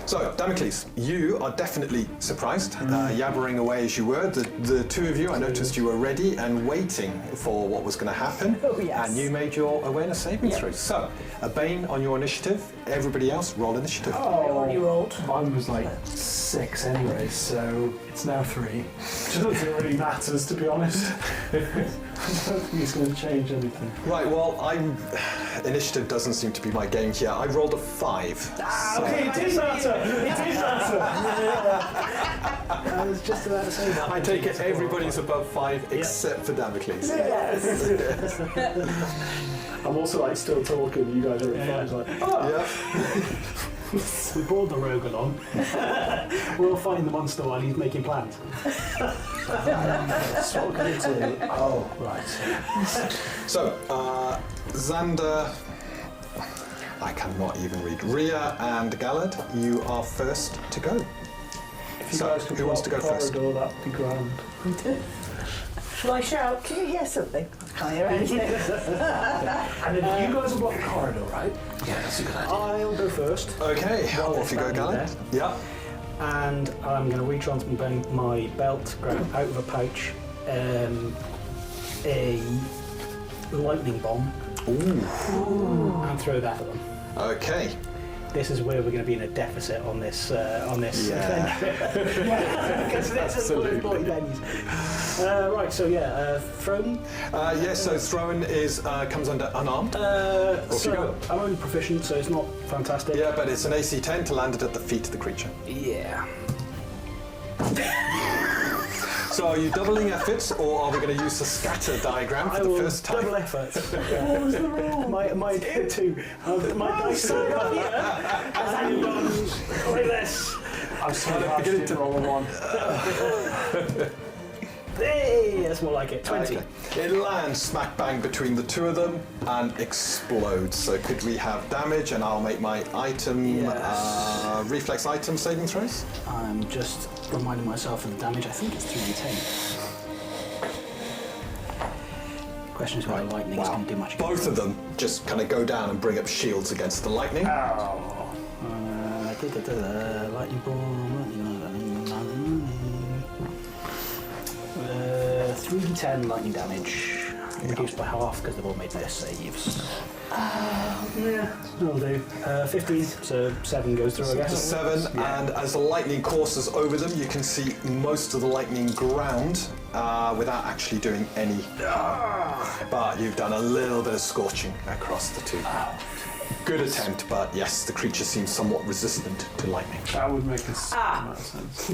So, Damocles, you are definitely surprised, yabbering away as you were. The two of you, I noticed you were ready and waiting for what was going to happen. Oh, yes. And you made your awareness saving throw. So, a Bane on your initiative. Everybody else, roll initiative. Oh, You rolled. mine was like 6 anyway, so it's now 3. Which I don't think really matters, to be honest. I don't think it's going to change anything. Right, well, initiative doesn't seem to be my game here. I rolled a 5. Okay, it did matter! It did matter! I was just about to say that. I take it everybody's above 5 except for Damocles. Yes. I'm also like still talking, you guys are at 5, like, oh! Yeah. We brought the rogue along. We'll find the monster while he's making plans. That's what we're going to do. Oh, right. So, Xander, I cannot even read. Rhea and Galad, you are first to go. If you So, guys could who wants to go first? corridor, that'd be grand. Shall I shout? Can you hear something? I can't hear anything. And then you guys will block the corridor, right? Yeah, that's a good idea. I'll go first. Okay, Well, off you go, standing Galad. Yeah. And I'm going to reach onto my belt, grab out of a pouch a lightning bomb, and throw that at them. Okay. This is where we're going to be in a deficit on this Yeah. because this is one of the boy venues. Right, so throwing. Yes, so throwing is comes under unarmed. Off you go. I'm only proficient, so it's not fantastic. Yeah, but it's an AC 10 to land it at the feet of the creature. Yeah. So are you doubling efforts, or are we going to use the scatter diagram for the first time? Double effort. What was the roll? My two. My dice started up and like this. I'm sorry, I beginning didn't to- roll a 1. Hey, that's more like it. 20. Okay. It lands smack bang between the two of them and explodes. So could we have damage? And I'll make my item reflex item saving throws. I'm just reminding myself of the damage. I think it's 3d10. Question is whether lightning is going to do much. Both of them just kind of go down and bring up shields against the lightning. Lightning bomb. 3d10 lightning damage. Reduced by half because they've all made their saves. Yeah, that'll do. 15, so 7 goes through, I guess. 7, and as the lightning courses over them, you can see most of the lightning ground without actually doing any harm. But you've done a little bit of scorching across the two. Good attempt, but yes, the creature seems somewhat resistant to lightning. That would make a amount of sense.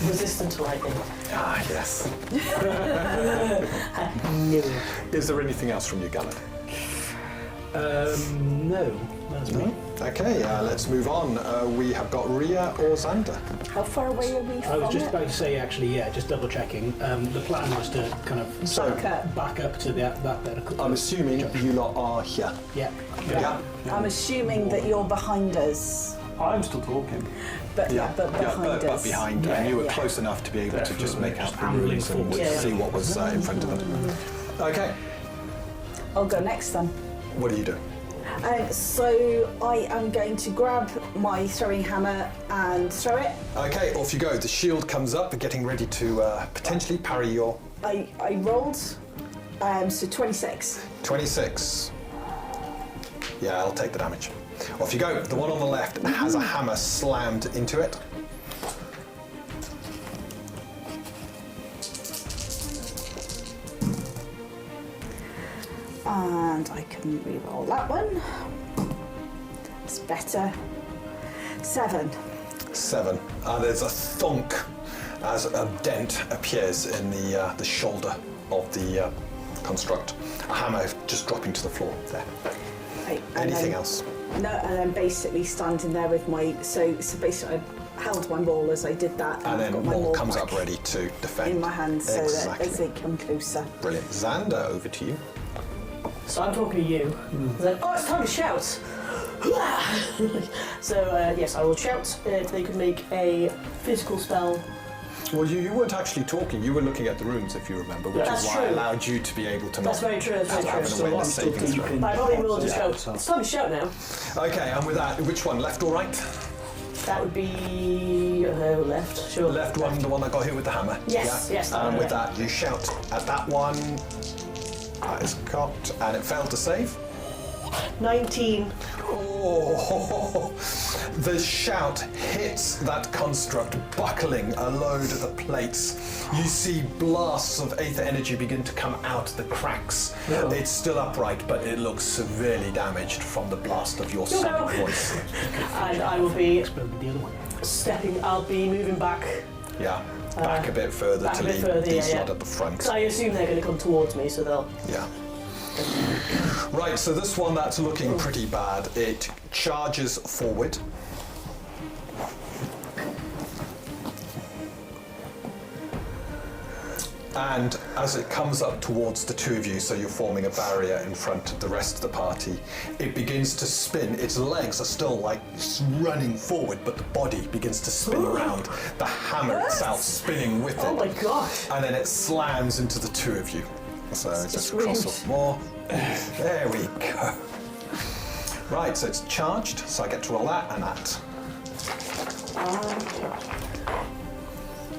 Resistant to lightning. Yes. Is there anything else from you, Galad? No, that's me. Okay, let's move on. We have got Rhea or Xander. How far away are we from I was just it? about to say, actually, just double checking. The plan was to kind of back up to that bit. I'm assuming you lot are here. Yeah. Yeah. I'm assuming that you're behind us. I'm still talking. But behind us. But behind, and you were close enough to be able to just make out the ruins and see what was in front of them. Okay, I'll go next then. what do you do? So I am going to grab my throwing hammer and throw it. Okay, off you go. The shield comes up, getting ready to potentially parry your I rolled, so 26. 26. Yeah, I'll take the damage. Off you go. The one on the left has a hammer slammed into it. And I can re-roll that one. It's better. 7. 7. There's a thunk as a dent appears in the shoulder of the construct. A hammer just dropping to the floor there. Right, and Anything then- else? No, and then basically standing there with my so basically I held my maul as I did that, And I've got then my Maul maul comes back up ready to defend. in my hand, so that Exactly. as they come closer. Brilliant. Xander, over to you. So I'm talking to you. Then, oh, it's time to shout. So yes, I will shout if they could make a physical spell. Well, you weren't actually talking. You were looking at the runes, if you remember, which That's is why I true. allowed you to be able to That's not very true. That's very have true. an awareness saving throw. I probably will just go. It's time to shout now. Okay, and with that, which one, left or right? That would be left, sure. Left one, the one that got hit with the hammer. Yes, yes, And yeah. with that, you shout at that one. That is cocked, and it failed to save. 19. Oh, the shout hits that construct, buckling a load of the plates. You see blasts of aether energy begin to come out the cracks. Uh-oh. It's still upright, but it looks severely damaged from the blast of your sonic voice. And I will be Exploded the other one. I'll be moving back. Yeah, back a bit further back to a bit leave further, these yeah, lot yeah. at the front. 'Cause I assume they're going to come towards me, so they'll... Yeah. Right, so this one that's looking pretty bad, it charges forward. And as it comes up towards the two of you, so you're forming a barrier in front of the rest of the party, it begins to spin. Its legs are still like running forward, but the body begins to spin around. The hammer itself spinning with it. Oh my gosh. And then it slams into the two of you. So just cross rude. off more. There we go. Right, so it's charged, so I get to roll that and that.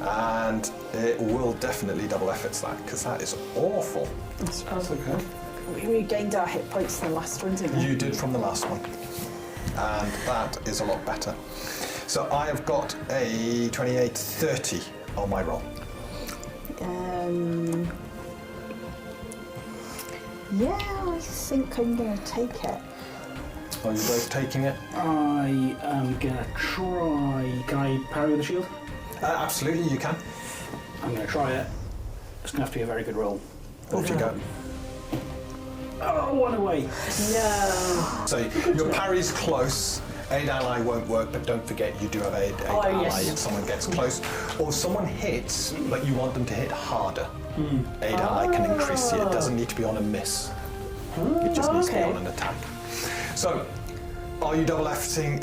And it will definitely double efforts that, because that is awful. That's okay. We regained our hit points in the last one, didn't we? You did from the last one. And that is a lot better. So I have got a 28-30 on my roll. Yeah, I think I'm going to take it. Are you both taking it? I am gonna try. Can I parry with the shield? Absolutely, you can. I'm gonna try it. It's gonna have to be a very good roll. Off you go. Oh, one away. No. So your parry's close. Aid ally won't work, but don't forget you do have aid ally yes. if someone gets close. Or someone hits, but you want them to hit harder. Aid ally can increase it. It doesn't need to be on a miss. It just needs to be okay. on an attack. So, are you double efforting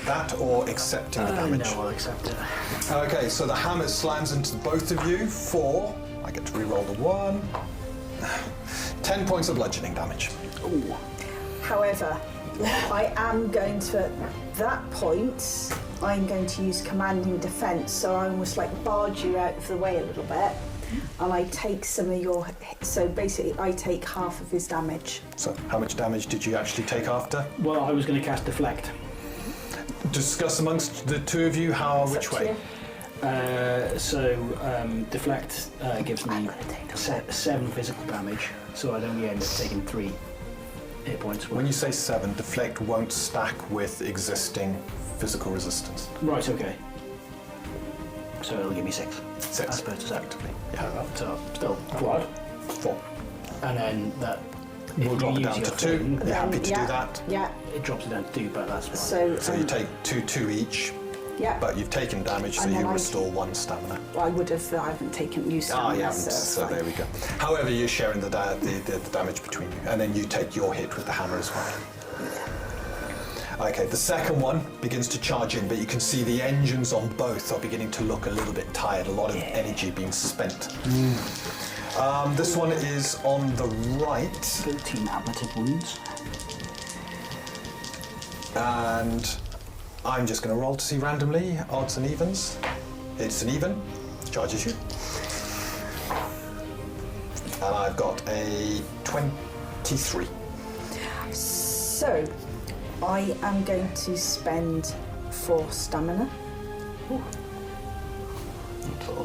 that or accepting the damage? No, I'll accept it. Okay, so the hammer slams into both of you for, I get to re-roll the 1, 10 points of bludgeoning damage. Ooh. However, I am going to, at that point, I'm going to use commanding defence, so I almost like barge you out of the way a little bit, and I take some of your, so basically I take half of his damage. So, how much damage did you actually take after? Well, I was gonna cast deflect. Discuss amongst the two of you which up to way. you. Deflect gives me 7 physical damage, so I'd only end up taking 3 hit points. When you say 7, deflect won't stack with existing physical resistance. Right, okay. So it'll give me 6. 6. I suppose it's effectively. Yeah. So still quad. 4. And then that. We'll if drop you it use down your to 2. thing, You're happy to yeah, do that? Yeah, It drops it down to 2, but that's fine. so you take 2 each, yeah, but you've taken damage, so And then you I- restore 1 stamina. well, I would have, I haven't taken use stamina, Yeah, so, so it's there fine. we go. However, you're sharing the damage between you, and then you take your hit with the hammer as well. Okay, the second one begins to charge in, but you can see the engines on both are beginning to look a little bit tired, a lot of energy being spent. This one is on the right, 13 ablative wounds. and I'm just going to roll to see randomly, odds and evens. It's an even, charges you. And I've got a 23. So, I am going to spend 4 stamina,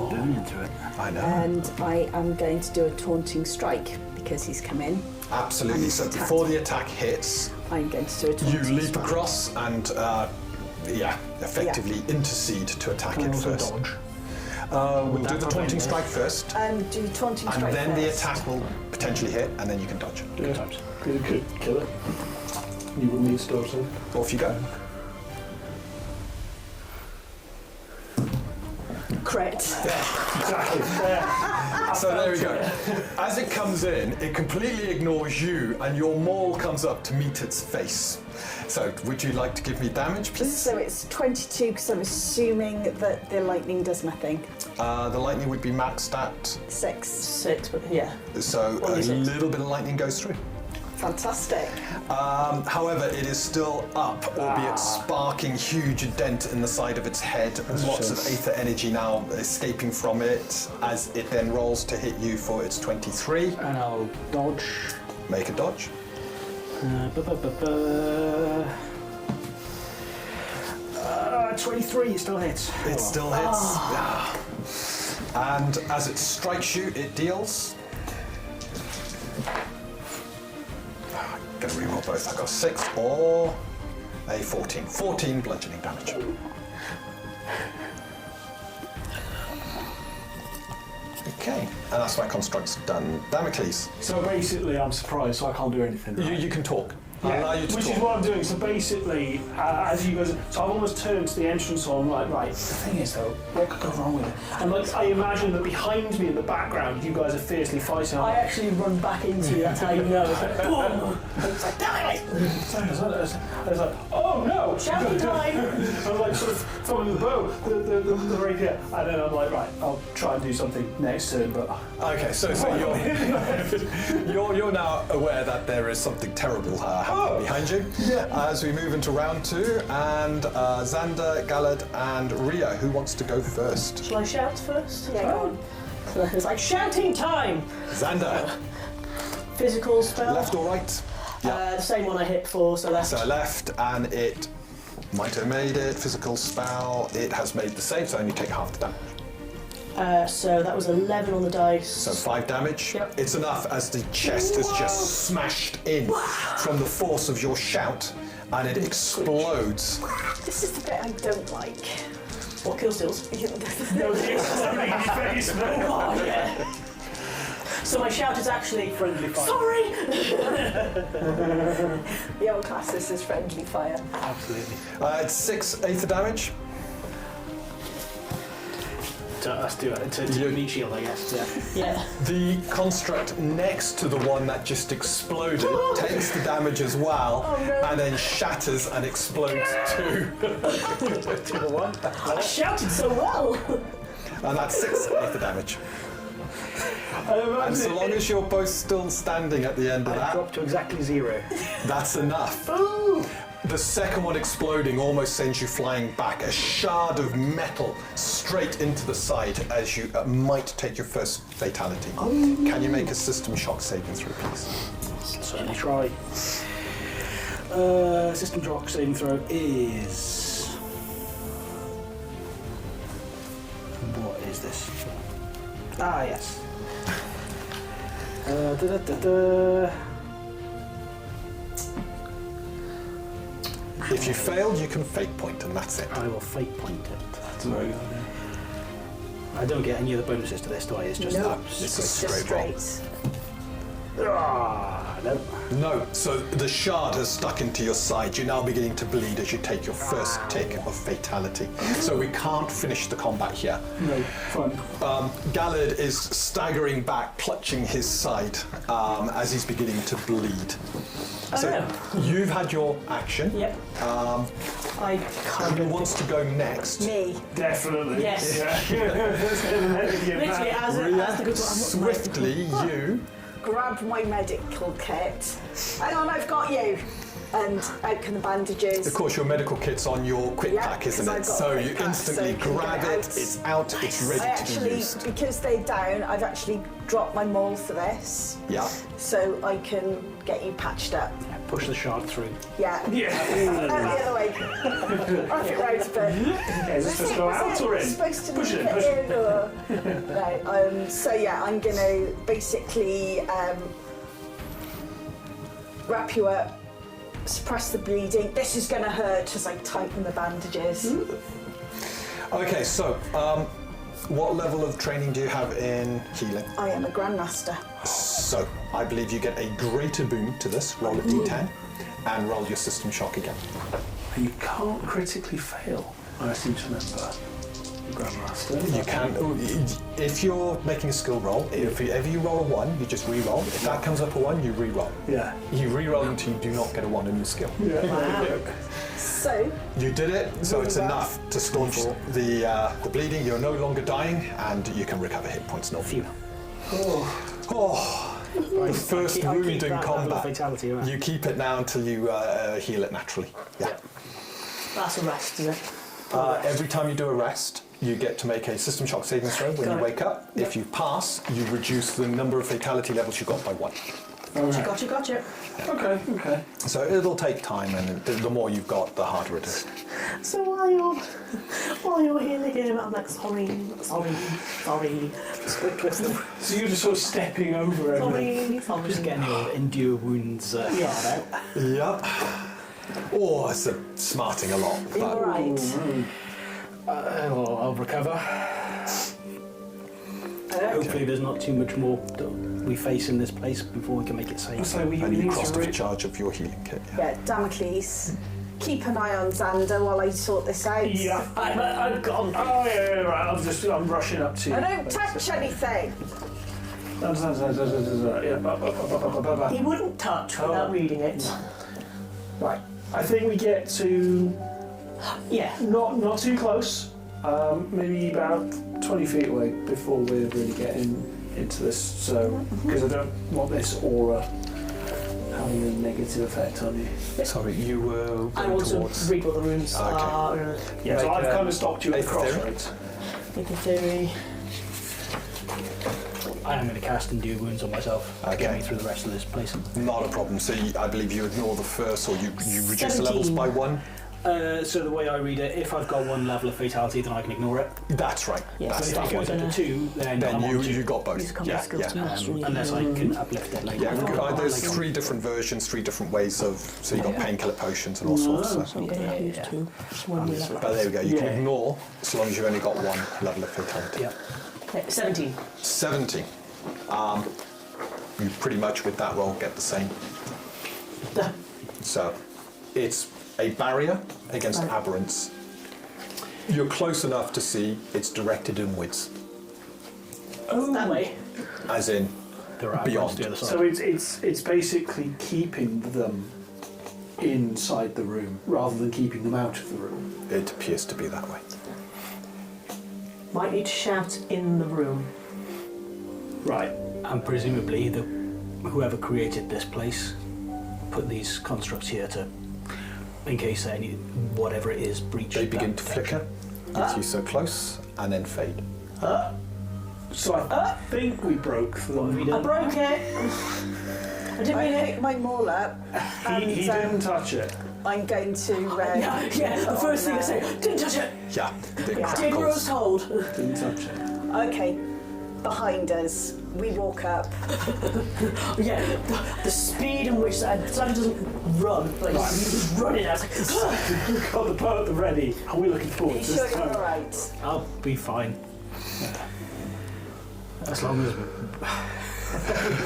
Burning through it. I know. and I am going to do a taunting strike because he's come in. Absolutely. and So attack. before the attack hits, I'm going to do a you taunting leap strike. across and, effectively intercede to attack Can I it also first. dodge? We'll Would do that the prevent taunting this? strike first, Do taunting and strike then the first. attack will potentially hit, and then you can dodge. Yeah. Times. You could kill it. You wouldn't need stores in. Off you go. Crit. Exactly. So there we go. As it comes in, it completely ignores you, and your maul comes up to meet its face. So, would you like to give me damage, please? So it's 22 because I'm assuming that the lightning does nothing. The lightning would be maxed at, 6. 6, but yeah. so a 1d6. little bit of lightning goes through. Fantastic. However, it is still up, albeit sparking huge dent in the side of its head. Lots of aether energy now escaping from it as it then rolls to hit you for its 23. And I'll dodge. Make a dodge. 23, it still hits. It still hits. Yeah. And as it strikes you, it deals. I'm going to reroll both. I got a 6 or a 14. 14 bludgeoning damage. Okay, and that's my construct's done. Damocles, So basically, I'm surprised, so I can't do anything. Right? you can talk. I'll allow you to which talk. is what I'm doing. So basically, as you guys, so I've almost turned to the entrance hall. I'm like, right. The thing is, though, what could go wrong with it? And like, I imagine that behind me in the background, you guys are fiercely fighting. I actually run back into you, that's how you know. It's like, boom! It's like, damn it! I was like, oh no! Shouting time! I'm like sort of throwing the bow, the rapier, and then I'm like, right, I'll try and do something next turn, but Okay, so you're now aware that there is something terrible happening behind you. As we move into round 2, and Xander, Galad, and Ria, who wants to go first? Shall I shout first? Yeah, go on. So it's like shouting time! Xander, Physical spell. left or right? The same one I hit before, so left. So left, and it might have made it. Physical spell, it has made the same, so only take half the damage. So that was 11 on the dice. So 5 damage. Yep. It's enough as the chest is just smashed in from the force of your shout, and it explodes. This is the bit I don't like. What kill steals? no, face, no. Oh, yeah. So my shout is actually Friendly fire. sorry! The old class, this is friendly fire. Absolutely. It's 6 aether damage. Let's do it. To meat shield, I guess. Yeah. Yeah. The construct next to the one that just exploded takes the damage as well, and then shatters and explodes too. To the one. I shouted so well! And that's 6 aether damage. And so long as you're both still standing at the end of I that, dropped to exactly 0. that's enough. The second one exploding almost sends you flying back, a shard of metal straight into the side as you might take your first fatality. Can you make a system shock saving throw, please? Certainly try. System shock saving throw is. What is this? Ah, yes. If you failed, you can fate point, and that's it. I will fate point it. That's very good. I don't get any other bonuses to this, do I? It's just No. that. It's a Just straight roll. No. No, so the shard has stuck into your side. You're now beginning to bleed as you take your first tick of fatality. So we can't finish the combat here. No, fun. Galad is staggering back, clutching his side as he's beginning to bleed. So you've had your action. Yep. I can't Who do wants to go next? Me. Definitely. Yes. Yeah. Literally, as the good one. Swiftly, you Grab my medical kit. Hang on, I've got you. And out come the bandages. Of course, your medical kit's on your quick Yeah, pack, isn't 'cause it? I've got So a quick you pack, instantly so you can grab get it, out. it's out, it's ready I to be actually, used. because they're down, I've actually dropped my maul for this, Yeah. so I can get you patched up. Push the shard through. Yeah. Yeah. Out the other way. Off it right a bit. Is this supposed to go out or in? Supposed to Push leave it, push it. or no? So yeah, I'm gonna basically wrap you up, suppress the bleeding. This is gonna hurt as I tighten the bandages. Okay, so what level of training do you have in healing? I am a grandmaster. So I believe you get a greater boon to this. Roll a d10 and roll your system shock again. You can't critically fail, I seem to remember. Grandmaster. You can, if you're making a skill roll, if you roll a 1, you just re-roll. If that comes up a 1, you re-roll. Yeah. You re-roll until you do not get a 1 in your skill. So You did it, so it's Really well. enough to staunch the bleeding. You're no longer dying, and you can recover hit points normally. Phew. Oh, The first I'll wound keep in that level of combat. fatality around. You keep it now until you heal it naturally. Yeah. That's a rest, is it? Every time you do a rest, you get to make a system shock saving throw when Got you it. wake up. If you pass, you reduce the number of fatality levels you got by 1. Gotcha. Okay. So it'll take time, and the more you've got, the harder it is. So while you're healing him, I'm like, sorry. So you're just sort of stepping over everything. Sorry. Just getting your endure wounds card out. Yep. Oh, it's smarting a lot. But Right. Well, I'll recover. Hopefully there's not too much more that we face in this place before we can make it safe. So we and you need crossed to off a charge of your healing kit. Yeah, Damocles. Keep an eye on Xander while I sort this out. Yeah, I've gone. Oh yeah, right. I'm rushing up to you. I don't touch anything. Yeah. He wouldn't touch without reading it. Right. I think we get to Yeah. not too close. Maybe about 20 feet away before we're really getting into this. So because I don't want this aura having a negative effect on you. Sorry, you were I going want towards... to read what the runes Okay. are. Yeah, so Make I've a- kind of stopped you at the Eighth theory. crossroads. Make a theory. I am going to cast endure wounds on myself to get Okay. me through the rest of this place. Not a problem. So I believe you ignore the first, or you reduce the levels 17. by 1. So the way I read it, if I've got 1 level of fatality, then I can ignore it. That's right. Yeah. That's If that it goes one. up to 2, then I'm on 2. You got both. Use a combat skill to mastery. Unless I can uplift it later. Yeah, there's 3 different versions, 3 different ways of. So you got painkiller potions and all sorts. So. So I'm going to use 2. So when we level But there we go. You can Yeah. ignore as long as you've only got 1 level of fatality. Yeah. Okay, 17. 70. You pretty much with that roll get the same. So it's a barrier against Right. aberrants. You're close enough to see it's directed inwards, That way. as in There are Beyond. the other side. So it's basically keeping them inside the room rather than keeping them out of the room. it appears to be that way. Might need to shout in the room. Right. And presumably whoever created this place put these constructs here to, in case any whatever it is, breach. They begin that to protection. flicker with you so close and then fade. So I think we broke them. I broke it. I didn't I mean it. pick my maul up and He didn't touch it. I'm going to... Yeah, the first thing I say, didn't touch it. Yeah, it Did what I was crackles. told. Didn't touch it. Okay, behind us, we walk up. Yeah, the speed in which Xander doesn't run, like he's just running out. It's like, We've got the boat at the ready. Are we looking Are forward you to sure this you're time? all right? I'll be fine. As long as we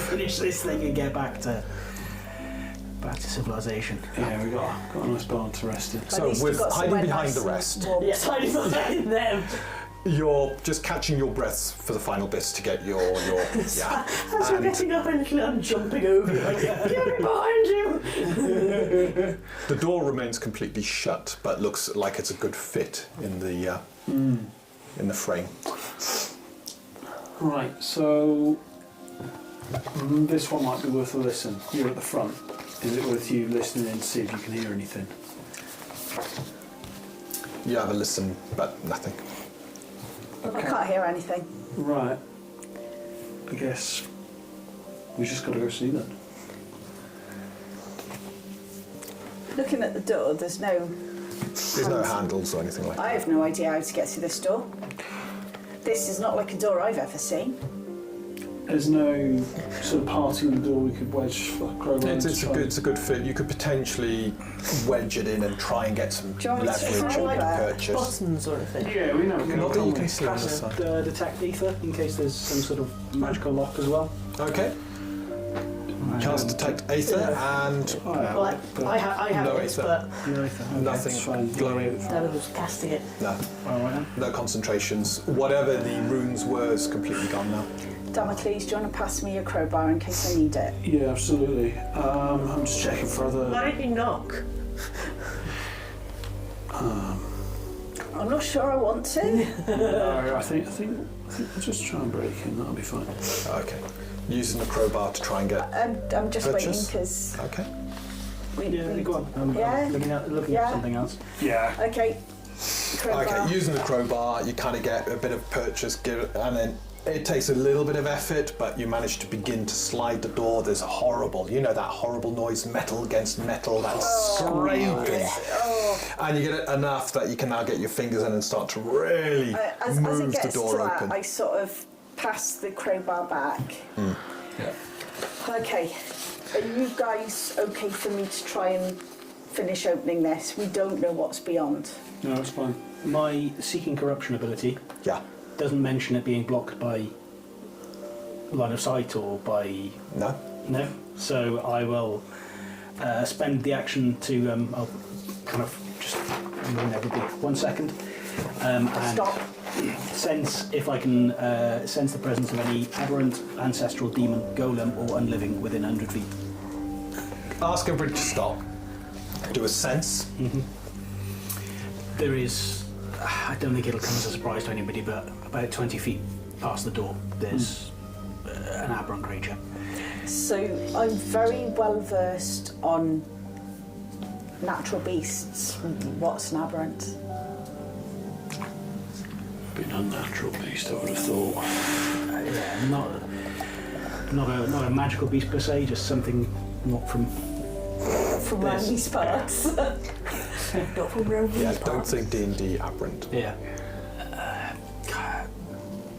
finish this thing and get back to civilization. Yeah, we got a nice barn to rest in. At So least with we've got hiding somewhere behind nice the and rest, warm. yes, I behind them. you're just catching your breaths for the final bits to get your yeah. As we're And getting up and I'm jumping over, like, get me behind you. the door remains completely shut, but looks like it's a good fit in the frame. Right, so this one might be worth a listen. You're at the front. Is it worth you listening in to see if you can hear anything? You have a listen, but nothing. I can't hear anything. Right. I guess we just got to go see them. Looking at the door, there's no... There's no handles or anything like that. I have no idea how to get through this door. This is not like a door I've ever seen. There's no sort of parting the door we could wedge a crowbar into. It's a good fit. You could potentially wedge it in and try and get some Do you want me to leverage try on that? the purchase. Buttons or anything. Yeah, we know. Not that you can see on the Cast side. detect ether in case there's some sort of magical lock as well. Okay. Cast detect aether and Well, I have No, it, it's but nothing glowing. Devin was casting it. No, no concentrations. Whatever the runes were is completely gone now. Damocles, do you want to pass me your crowbar in case I need it? Yeah, absolutely. I'm just checking for other. Why don't you knock? I'm not sure I want to. No, I think we'll just try and break in. That'll be fine. Okay. Using the crowbar to try and get I'm just waiting purchase. because Okay. Yeah, go on. I'm Yeah. looking Yeah. at something else. Yeah. Okay. Crowbar. Okay, using the crowbar, you kind of get a bit of purchase, and then it takes a little bit of effort, but you manage to begin to slide the door. There's a horrible, that horrible noise, metal against metal, that scraping. And you get it enough that you can now get your fingers in and start to really As move it the gets door to that, open. I sort of pass the crowbar back. Yeah. Okay. Are you guys okay for me to try and finish opening this? We don't know what's beyond. No, it's fine. My Seeking Corruption ability Yeah. doesn't mention it being blocked by line of sight or by... No? No? So I will spend the action to... I'll kind of just... there will be 1 second. And Stop. sense if I can sense the presence of any aberrant, ancestral, demon, golem or unliving within 100 feet. Ask everybody to stop. Do a sense. There is... I don't think it'll come as a surprise to anybody, but about 20 feet past the door, there's an aberrant creature. So I'm very well versed on natural beasts. What's an aberrant? Been unnatural beast, I would have thought. Yeah, not a magical beast per se, just something not from... From around these parts. Not from around Yeah, these don't parts. think D&D aberrant. Yeah.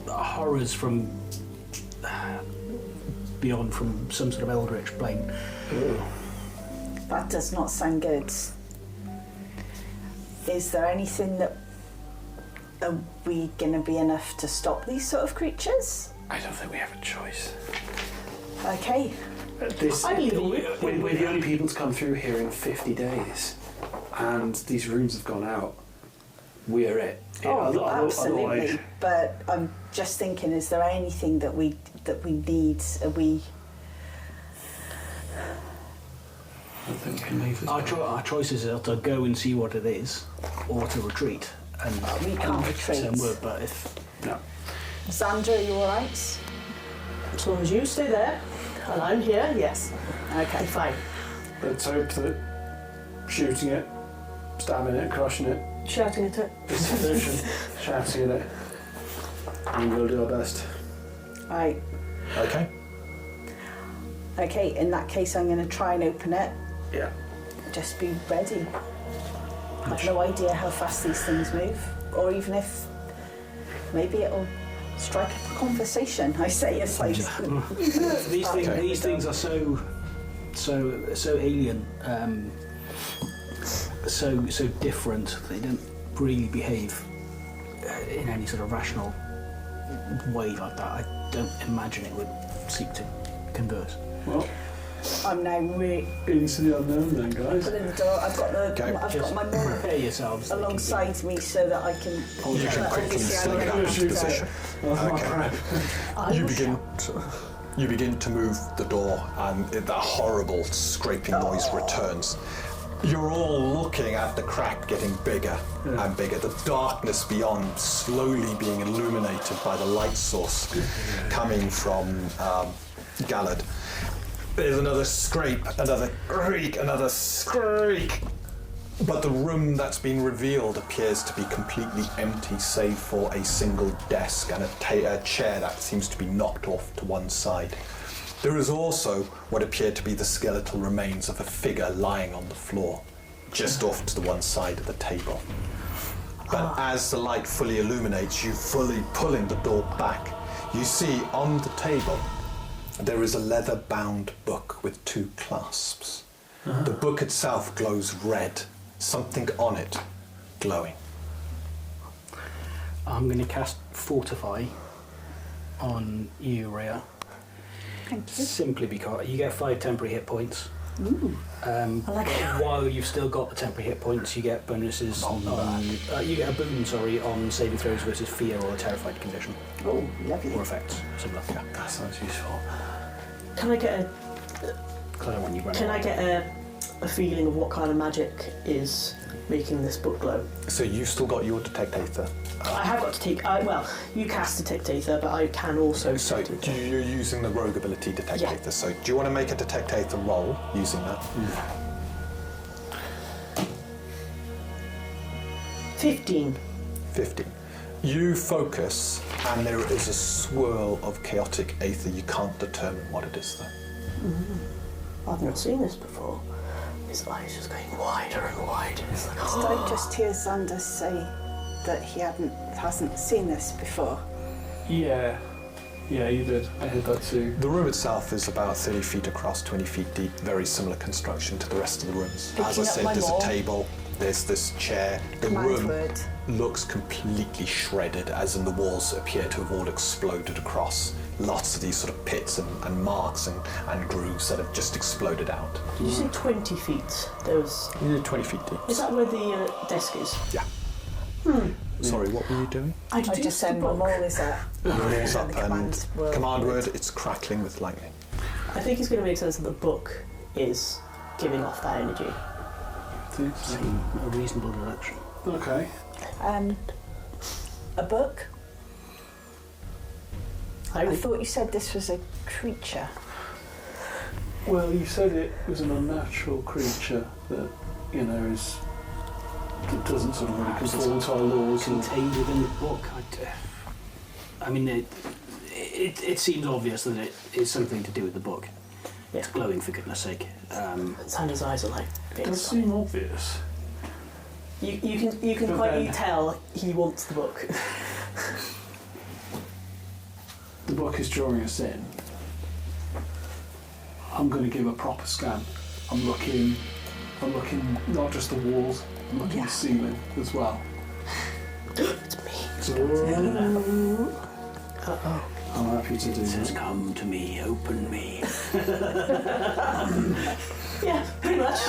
Horrors from beyond, from some sort of eldritch plane. That does not sound good. Is there anything that... Are we going to be enough to stop these sort of creatures? I don't think we have a choice. Okay. I believe it. We're the only people to come through here in 50 days, and these runes have gone out. We're it. Absolutely. Otherwise, But I'm just thinking, is there anything that we need? Are we... I don't think we can leave this. Our choices are to go and see what it is, or to retreat. And We can't retreat. Same word, but if No. Xandra, are you all right? As long as you stay there and I'm here, yes. Okay. Fine. Let's hope that shooting it, stabbing it, crushing it Shouting at it. is sufficient. Shouting at it. And we'll do our best. Right. Okay. Okay, in that case, I'm going to try and open it. Yeah. Just be ready. I have no idea how fast these things move, or even if maybe it'll strike up a conversation. I say it's like these things are so alien, so different. They don't really behave in any sort of rational way like that. I don't imagine it would seek to converse. Well, I'm now really into the unknown then, guys. in the door. I've got Okay. I've got my mum Prepare yourselves. alongside me so that I can. You can quickly obviously slip I'm gonna back have into to- position. Okay. You begin to move the door, and that horrible scraping noise returns. You're all looking at the crack getting bigger and bigger. The darkness beyond slowly being illuminated by the light source coming from Gallard. There's another scrape, another creak, another screak. But the room that's been revealed appears to be completely empty, save for a single desk and a chair that seems to be knocked off to one side. There is also what appeared to be the skeletal remains of a figure lying on the floor, just off to the one side of the table. But as the light fully illuminates, you fully pulling the door back, you see on the table there is a leather-bound book with 2 clasps. The book itself glows red, something on it glowing. I'm going to cast Fortify on you, Rhea. Thank you. Simply because you get 5 temporary hit points. I like it. While you've still got the temporary hit points, you get bonuses on you get a boon, on saving throws versus fear or a terrified condition Oh, lovely. or effects similar. That sounds useful. Can I get a? Because I don't want you running. Can I get a a feeling of what kind of magic is making this book glow. So you've still got your detect aether. I have got to take. Well, you cast detect aether, but I can also. So detect aether. you're using the rogue ability detect Yeah. aether. So do you want to make a detect aether roll using that? 15. 50. You focus, and there is a swirl of chaotic aether. You can't determine what it is, though. I've not seen this before. His eyes just going wider and wider. It's like, Did I just hear Xander say that he hasn't seen this before? Yeah, you did. I heard that too. The room itself is about 30 feet across, 20 feet deep. Very similar construction to the rest of the rooms. Picking As I up said, my there's maul. a table, there's this chair. The Command room word. looks completely shredded, as in the walls appear to have all exploded across. Lots of these sort of pits and marks and grooves that have just exploded out. did you say 20 feet? There was. You're 20 feet deep. Is that where the desk is? Yeah. Sorry, what were you doing? I just said my mole is at. Walls up the and word. command word, it's crackling with lightning. I think it's going to make sense that the book is giving off that energy. Seem a reasonable deduction. Okay. A book? I I would. thought you said this was a creature. Well, you said it was an unnatural creature that, that doesn't sort of really conform to our laws. Contained within the book. I mean, it seems obvious that it is something to do with the book. It's glowing, for goodness sake. Sandra's eyes are like. It does seem obvious. You can But quite then- tell he wants the book. The book is drawing us in. I'm going to give a proper scan. I'm looking not just the walls, I'm looking at the ceiling as well. It's me. I'm happy to do It says, that. "Come to me, open me." Yeah, pretty much.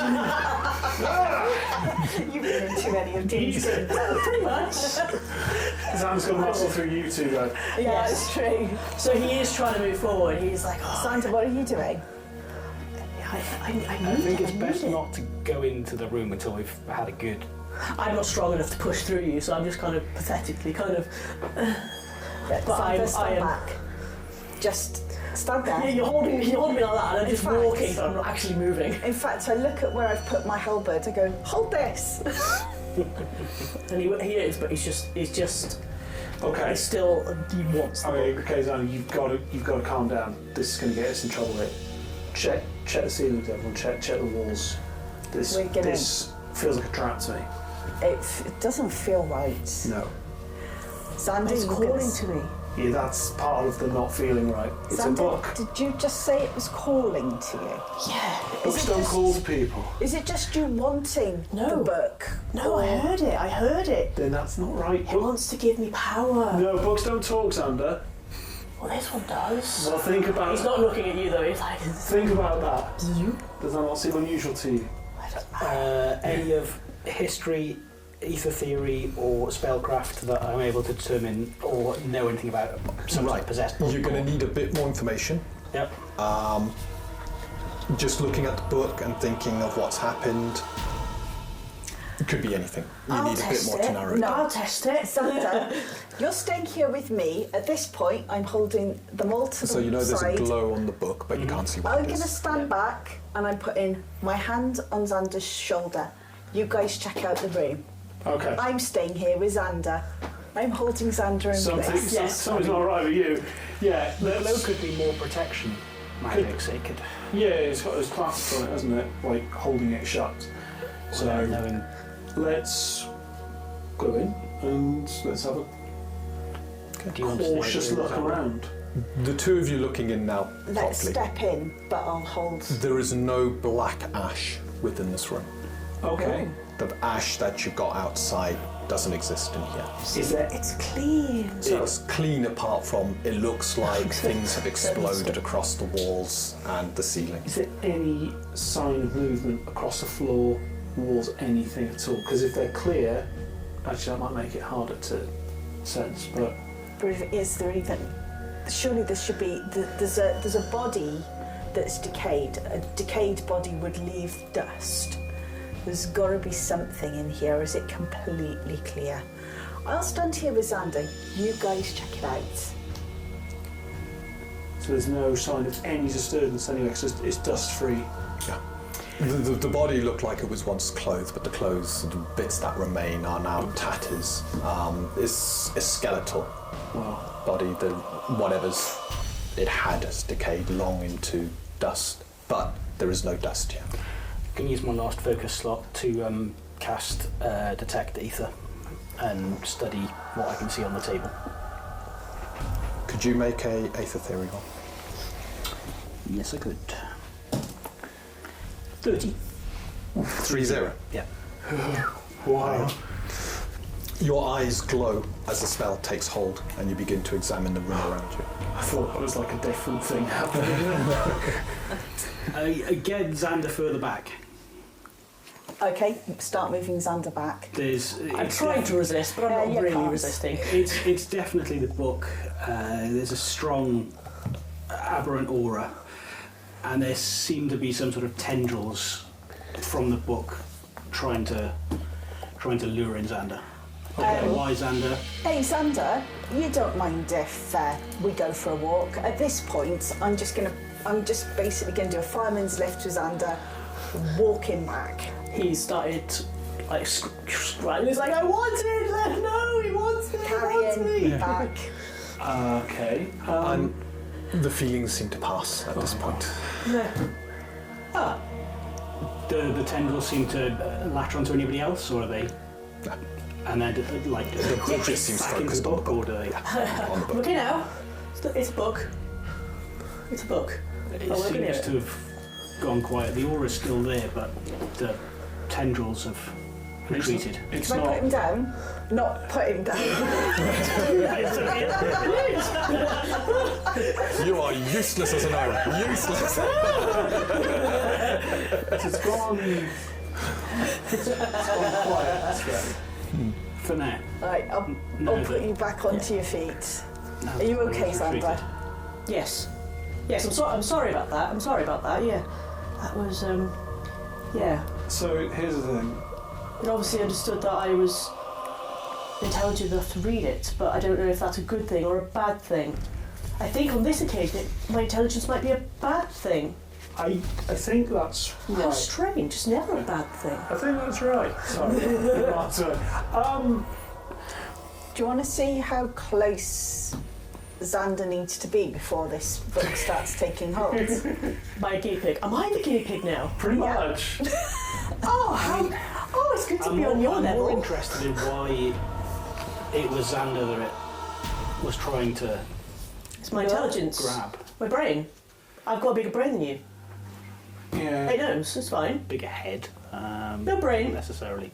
You've been in too many of these. Pretty much. Sam's going to muscle through you two though. Yeah, it's true. So he is trying to move forward. He's like, oh, Santa, what are you doing? I need I think it's it, best need it. not to go into the room until we've had a good. I'm not strong enough to push through you, so I'm just kind of pathetically Yeah, But Santa, stand I am- back. Just stand there. Yeah, you're holding me like that, and I'm In just fact- walking, but I'm not actually moving. In fact, I look at where I've put my halberd. I go, hold this. And he is, but he's just Okay. he's still he wants the Okay, book. okay, Zan, you've got to calm down. This is going to get us in trouble here. Check the ceilings, everyone. Check the walls. This We're gonna- feels like a trap to me. It doesn't feel right. No. Sandy, It's look at calling this. to me. Yeah, that's part of the not feeling right. It's Sandy, a book. did you just say it was calling to you? Yeah. Books it don't just- call to people. Is it just you wanting No. the book? No, I heard it. I heard it. Then that's not right. It wants to give me power. No, books don't talk, Xander. Well, this one does. Well, think about He's not looking at you though. He's like, Think about that. Does that not seem unusual to you? Any of history, ether theory, or spellcraft that I'm able to determine or know anything about some sort of possessed book? You're going to need a bit more information. Yep. Just looking at the book and thinking of what's happened. It could be anything. You I'll need a bit test more to it. narrow it No. down. I'll test it. Santa, you're staying here with me. At this point, I'm holding them all to So the you know there's side. a glow on the book, but you can't see what I'm it going to is. stand back and I'm putting my hand on Xander's shoulder. You guys check out the room. Okay. I'm staying here with Xander. I'm holding Xander in place. Yes. Something's not right with you. Yeah, The glow let's. could be more protection magics. It could. Yeah, it's got those clasps on it, hasn't it? Like holding it shut. So knowing. let's go in and let's have a Do you want to cautious stay look there? around. The two of you looking in now Let's properly. step in, but I'll hold. There is no black ash within this room. Okay. The ash that you got outside doesn't exist in here. Is there It's clean. It's clean apart from it looks like things have exploded across the walls and the ceiling. Is there any sign of movement across the floor, walls, anything at all? Because if they're clear, actually that might make it harder to sense. But But is there even? Surely there should be. There's a body that's decayed. A decayed body would leave dust. There's got to be something in here. Is it completely clear? I'll stand here with Xander. You guys check it out. So there's no sign of any disturbance anyway, because it's dust-free. Yeah. The body looked like it was once clothed, but the clothes, the bits that remain, are now tatters. It's a skeletal body. Whatever's it had has decayed long into dust, but there is no dust yet. I can use my last focus slot to cast Detect Ether and study what I can see on the table. Could you make a Aether Theory roll? Yes, I could. 30. 3-0. Yeah. Wow. Your eyes glow as the spell takes hold and you begin to examine the room around you. I thought that was like a different thing happening. Get Xander further back. Okay, start moving Xander back. I'm trying to resist, but I'm not you really can't. resisting. It's definitely the book. There's a strong aberrant aura, and there seem to be some sort of tendrils from the book trying to lure in Xander. Why Xander? Hey Xander, you don't mind if we go for a walk? At this point, I'm just basically gonna do a fireman's lift with Xander, walking back. He started like scratching. He's like, I want it! No, he wants it! He wants Carrying me! back. Okay. And the feelings seem to pass at this point. Ah, The tendrils seem to latch onto anybody else, or are they? No. And then like The book just seems back into focused the on the book, or book. do they? On the book. okay now. It's a book. It's a book. It Oh, we're gonna seems hear to have gone quiet. The aura's still there, but the tendrils have retreated. It's Can I put him not. down? Not put him down. You are useless as an gnome. Useless. It's gone. It's gone quiet. For now. Right, I'll put you back onto your feet. No, Are you okay, it's retreated. Xander? Yes. Yes, I'm sorry about that. I'm sorry about that, yeah. That was, yeah. So here's the thing. It obviously understood that I was intelligent enough to read it, but I don't know if that's a good thing or a bad thing. I think on this occasion, my intelligence might be a bad thing. I think that's How right. strange, it's never a bad thing. I think that's right. Sorry. That's right. Do you want to see how close Xander needs to be before this book starts taking hold? My guinea pig. Am I the guinea pig now? Pretty Yeah. much. Oh, it's good to be on your I'm level. more interested in why it was Xander that it was trying to It's my intelligence. grab. My brain. I've got a bigger brain than you. Yeah. It knows, it's fine. Bigger head. No brain. Not necessarily.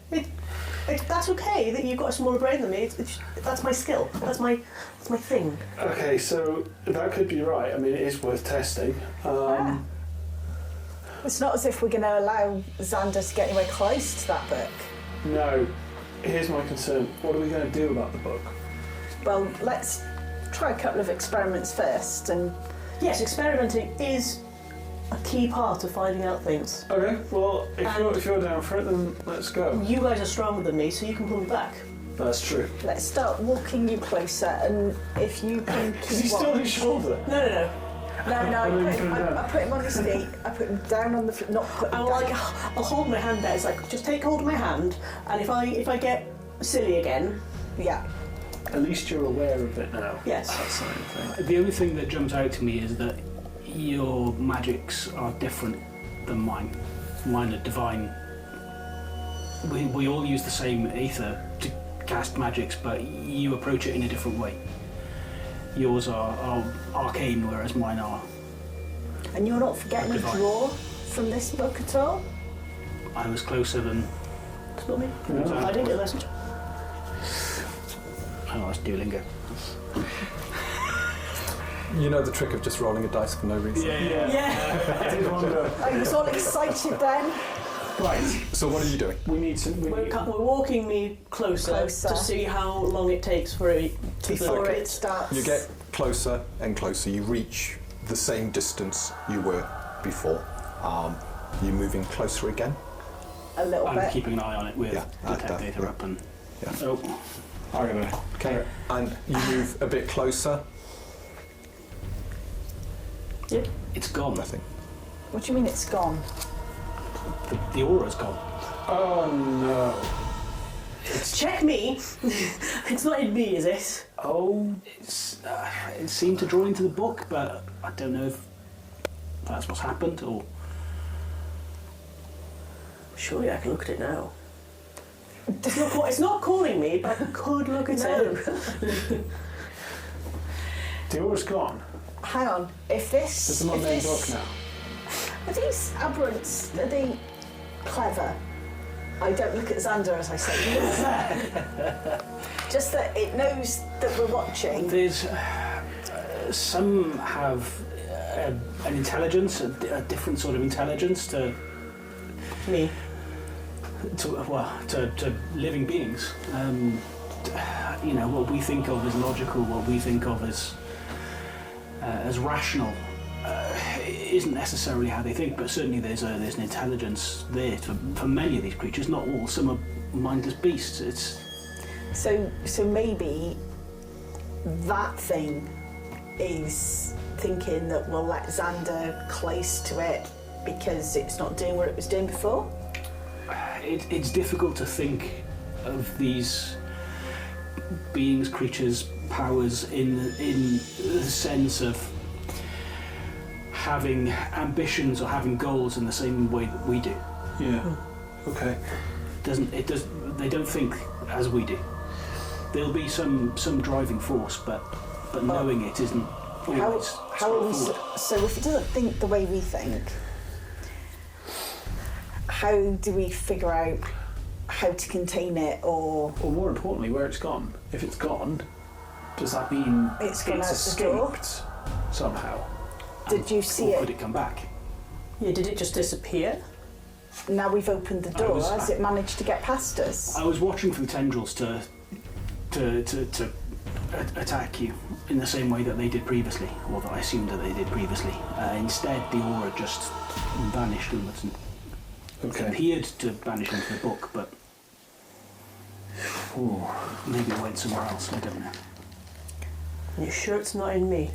That's okay that you've got a smaller brain than me. That's my skill. That's my thing. Okay, so that could be right. I mean, it is worth testing. Yeah. It's not as if we're going to allow Xander to get anywhere close to that book. No. Here's my concern. What are we going to do about the book? Well, let's try a couple of experiments first, and Yes, experimenting is a key part of finding out things. Okay, well, if you're down for it, then let's go. You guys are stronger than me, so you can pull me back. That's true. let's start walking you closer, and if you can Is he keep still on watch. his shoulder? No. No, And then you put him down. I put him on his feet. I put him down on the floor, not put him I'll down. I'll hold my hand there. It's like just take hold of my hand, and if I get silly again, Yeah. At least you're aware of it now. yes. That's the main thing. The only thing that jumps out to me is that your magics are different than mine. Mine are divine. We all use the same ether to cast magics, but you approach it in a different way. Yours are arcane, whereas mine are. And you're not forgetting a Divine. draw from this book at all? I was closer than. It's not me. No. I didn't get a message. Oh, that's Duolingo. You know the trick of just rolling a dice for no reason. Yeah. I did wonder. I was all excited then. Right, So what are you doing? we need to. We're walking me closer to see how long it takes for it to Before Okay. it starts. You get closer and closer. You reach the same distance you were before. You moving closer again? A little I'm bit. keeping an eye on it with Yeah, detect data yeah. up and. Yeah. Oh, I'm gonna. Okay. And you move a bit closer. Yep. it's gone. Nothing. What do you mean it's gone? The aura's gone. Oh no. Check me. It's not in me, is it? Oh, it seemed to draw into the book, but I don't know if that's what's happened or. Surely I can look at it now. It's not calling me, but I could look at it. The aura's gone. Hang on. If this... There's an if unnamed this- book now. Are these aberrants, are they clever? I don't look at Xander as I say. Just that it knows that we're watching. There's some have an intelligence, a different sort of intelligence to Me. to living beings. You know, what we think of as logical, what we think of as rational, isn't necessarily how they think. But certainly there's an intelligence there for many of these creatures. Not all. Some are mindless beasts. It's So maybe that thing is thinking that we'll let Xander close to it because it's not doing what it was doing before. it's difficult to think of these beings, creatures, powers in the sense of having ambitions or having goals in the same way that we do. Yeah. Okay. They don't think as we do. There'll be some driving force, but knowing it isn't always How are we? straightforward. So if it doesn't think the way we think, how do we figure out how to contain it, or Or more importantly, where it's gone. If it's gone, does that mean It's gone out the door? escaped somehow? did you see Or could it? it come back? Yeah, did it just disappear? Now we've opened the door. Has it managed to get past us? I was watching for the tendrils to attack you in the same way that they did previously, or that I assumed that they did previously. Instead, the aura just vanished inwards and Okay. appeared to vanish into the book, but maybe it went somewhere else. I don't know. You sure it's not in me?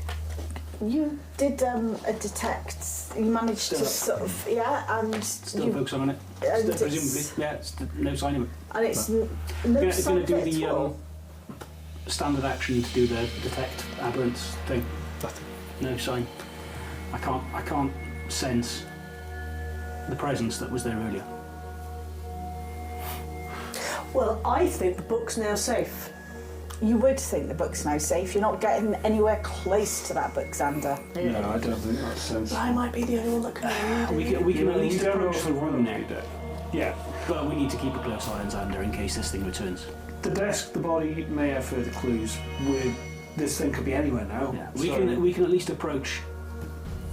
You did a detect. You managed Still to up. sort of and Still you, focus on it. and Still, it's- presumably, yeah. No sign of it. and it's no Gonna sign of do it the at all. standard action to do the detect aberrants thing. Nothing. No sign. I can't sense the presence that was there earlier. Well, I think the book's now safe. You would think the book's now safe. You're not getting anywhere close to that book, Xander. No, I don't think that's sensible. I might be the only one that can read it. We can at least we don't know approach if the we room will now, need it. Yeah. but we need to keep a close eye on Xander in case this thing returns. The desk, the body may have further clues. This thing could be anywhere now. Yeah, so- we can at least approach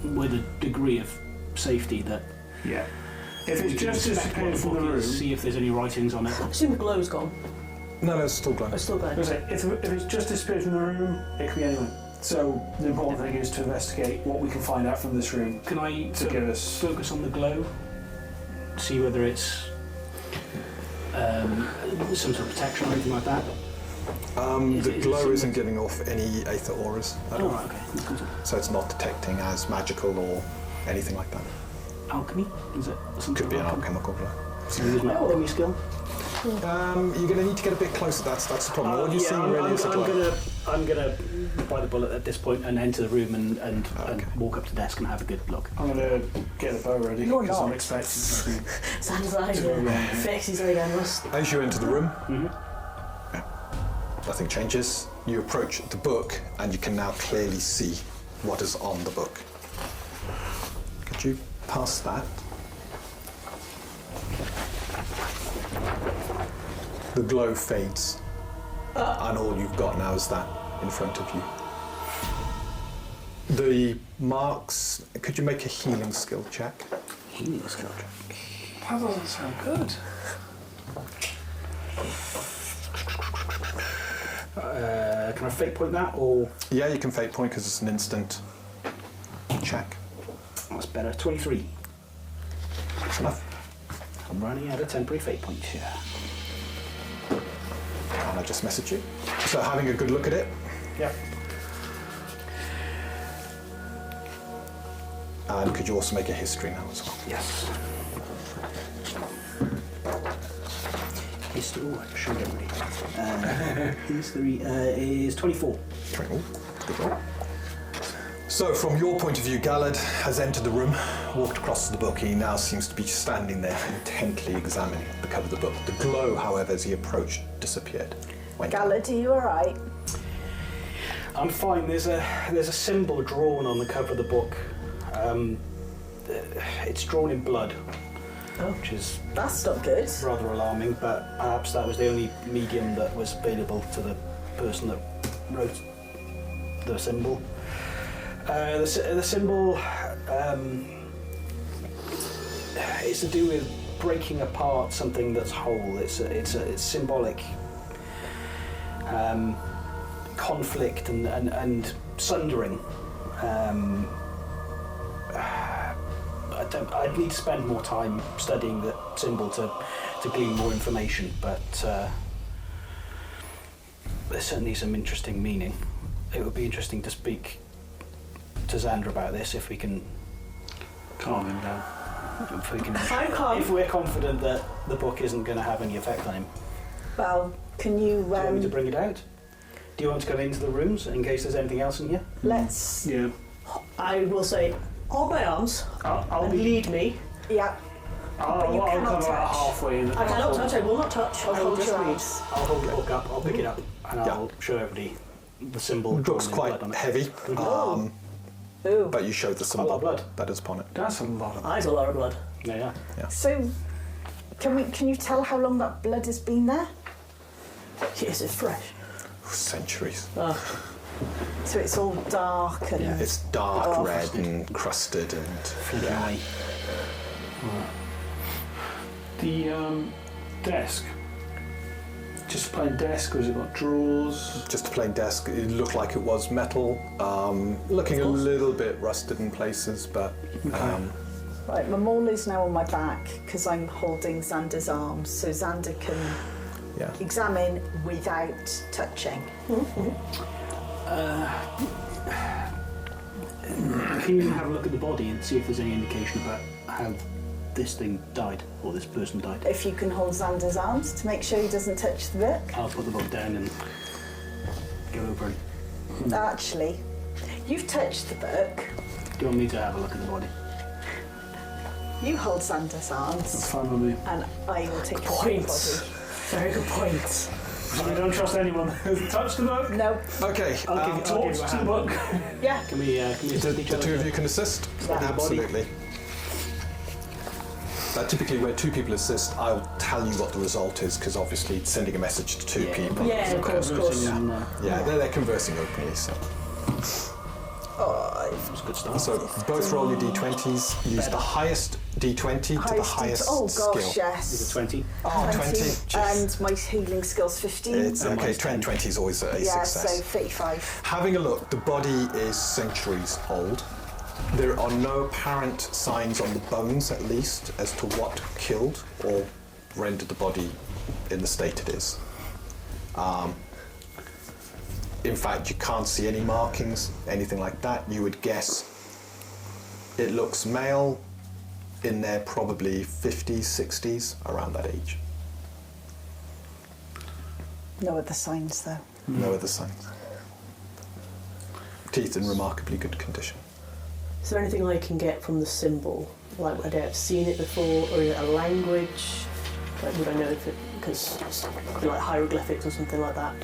with a degree of safety that Yeah. If we it's can just inspect what disappeared the from the book room, is, see if there's any writings on it. I assume the glow's gone. No, it's still glowing. It's still going. if it's just disappeared from the room, it could be anywhere. So the important thing is to investigate what we can find out from this room Can I to give us. focus on the glow? See whether it's some sort of protection or anything like that. Is The it glow similar? isn't giving off any aether auras at Oh, all. right, okay. That's cool. So it's not detecting as magical or anything like that. Alchemy? Is it some Could sort be of an alchemy? alchemical glow. So there's an alchemy skill? You're going to need to get a bit closer. That's the problem. All you're seeing really is a glow. I'm gonna bite the bullet at this point and enter the room and Okay. walk up to the desk and have a good look. I'm going to get the bow ready You're because I'm not. expecting something. Sounds like Fexy's like I must. As you enter the room, Mhm. nothing changes. You approach the book and you can now clearly see what is on the book. Could you pass that? The glow fades, and all you've got now is that in front of you. The marks, could you make a healing skill check? Healing skill check. That doesn't sound good. Can I fake point that or? Yeah, you can fate point because it's an instant check. That's better. 23. That's enough. I'm running out of temporary fate points here. And I just message you. So having a good look at it, Yeah. and could you also make a history now as well? Yes. History. Oh, I should get ready. History is 24. Oh, good roll. So from your point of view, Galad has entered the room, walked across to the book. He now seems to be standing there intently examining the cover of the book. The glow, however, as he approached, disappeared. Went down. Galad, are you alright? I'm fine. There's a symbol drawn on the cover of the book. It's drawn in blood, which is That's not good. rather alarming, but perhaps that was the only medium that was available to the person that wrote the symbol. The symbol is to do with breaking apart something that's whole. It's symbolic conflict and sundering. I'd need to spend more time studying the symbol to glean more information, but there's certainly some interesting meaning. It would be interesting to speak to Xander about this if we can Calm him down. I'm calm. if we're confident that the book isn't going to have any effect on him. Well, can you, Do you want me to bring it out? Do you want to go into the rooms in case there's anything else in here? let's, Yeah. I will say, hold my arms I'll and be. lead me. yeah, But you I'll cannot come about touch. halfway in. I cannot touch, I will not touch, I will hold just your lead. eyes. I'll hold the book up, I'll pick it up, and Yeah. I'll show everybody the symbol. It looks drawn in quite blood on it. heavy, Ooh. but you showed the A lot symbol of blood. that is upon it. That's a lot of. Eyes a lot of blood. Yeah. So, can you tell how long that blood has been there? Is it fresh? Centuries. So it's all dark and Yeah. It's dark Oh. red and crusted and Dry. The desk. Just a plain desk, or has it got drawers? just a plain desk. It looked like it was metal, looking a little bit rusted in places, but right. My maul is now on my back because I'm holding Xander's arms, so Xander can yeah. examine without touching. Can you have a look at the body and see if there's any indication about how this thing died, or this person died? If you can hold Xander's arms to make sure he doesn't touch the book. I'll put the book down and go over it. Actually, you've touched the book. Do you want me to have a look at the body? You hold Xander's That's arms, fine with me. and I will take your Point. body. Very good point. I don't trust anyone who's touched the book. No. Okay. I'll give Talks you a to the hand. book. Yeah. Can we assist each The other? two of you can assist? Yeah. Absolutely. Typically, where two people assist, I'll tell you what the result is, because obviously sending a message to two people. Yeah, of course, of course. Yeah, they're conversing openly, so. That's good stuff. So both roll your d20s, use the highest d20 to the highest Oh gosh, skill. Is yes. it 20? Oh, 20. Jeez. And my healing skill's 15. It's okay, mine's 20 is always a yeah, success. so 35. Having a look, the body is centuries old. There are no apparent signs on the bones, at least, as to what killed or rendered the body in the state it is. In fact, you can't see any markings, anything like that. You would guess it looks male, in their probably 50s, 60s, around that age. No other signs though. No other signs. Teeth in remarkably good condition. Is there anything I can get from the symbol? Like, would I have seen it before, or is it a language? Like, would I know if it, because it's like hieroglyphics or something like that,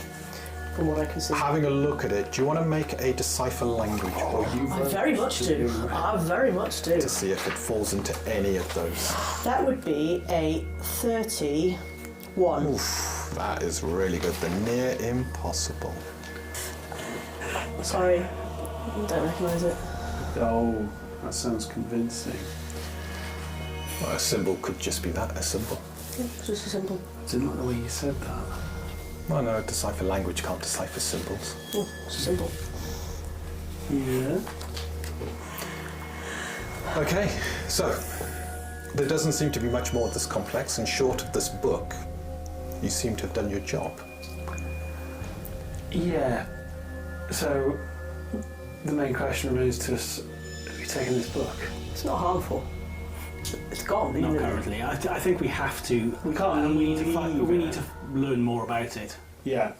from what I can see? Having a look at it, do you want to make a decipher language or I very much do. I very much do. to see if it falls into any of those? That would be a 31. Oof, that is really good. The near impossible. Sorry, don't recognise it. Oh, that sounds convincing. Well, a symbol could just be that, a symbol. It's just a simple. I didn't like the way you said that. Well, no, decipher language can't decipher symbols. It's a symbol. Yeah. Okay, so there doesn't seem to be much more that's complex, and short of this book, you seem to have done your job. Yeah. So the main question remains to us: have we taken this book? It's not harmful. It's gone, isn't Not it? currently. I think we have to. We can't And we need to. leave We it. need to learn more about it. Yeah.